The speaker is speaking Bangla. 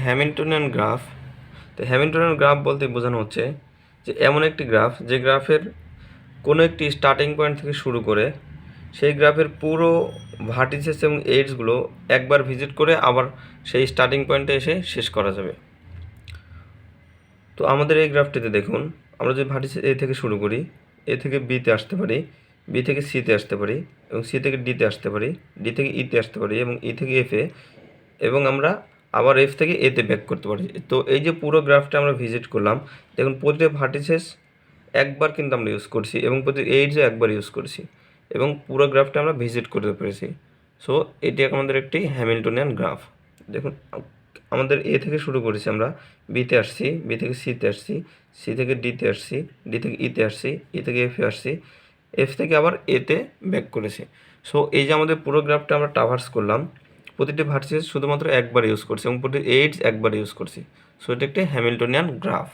Hamiltonian graph. তো হ্যামিল্টনিয়ান গ্রাফ বলতে বোঝানো হচ্ছে যে এমন একটি গ্রাফ যে গ্রাফের কোনো একটি স্টার্টিং পয়েন্ট থেকে শুরু করে সেই গ্রাফের পুরো ভার্টিসেস এবং এডজগুলো একবার ভিজিট করে আবার সেই স্টার্টিং পয়েন্টে এসে শেষ করা যাবে। তো আমাদের এই গ্রাফটিতে দেখুন, আমরা যদি ভার্টিসেস এ থেকে শুরু করি, এ থেকে বিতে আসতে পারি, বি থেকে সিতে আসতে পারি, এবং সি থেকে ডিতে আসতে পারি, ডি থেকে ইতে আসতে পারি, এবং ই থেকে এফে, এবং আমরা আবার এফ থেকে এতে ব্যাক করতে পারি। তো এই যে পুরো গ্রাফটা আমরা ভিজিট করলাম, দেখুন প্রতিটা ভার্টিসেস একবার কিন্তু আমরা ইউজ করছি এবং প্রতি এইডসও একবার ইউজ করছি এবং পুরো গ্রাফটা আমরা ভিজিট করতে পেরেছি। সো এটি আমাদের একটি হ্যামিল্টনিয়ান গ্রাফ। দেখুন আমাদের এ থেকে শুরু করেছি, আমরা বিতে আসছি, বি থেকে সিতে আসছি, সি থেকে ডিতে আসছি, ডি থেকে ইতে আসছি, ই থেকে এফে আসছি, এফ থেকে আবার এতে ব্যাক করেছি। সো এই যে আমাদের পুরো গ্রাফটা আমরা ট্রাভার্স করলাম, প্রতিটি ভার্টিসেস শুধুমাত্র একবার ইউজ করছি এবং প্রতিটি এইডস একবার ইউজ করছি। সো এটা একটি হ্যামিল্টনিয়ান গ্রাফ।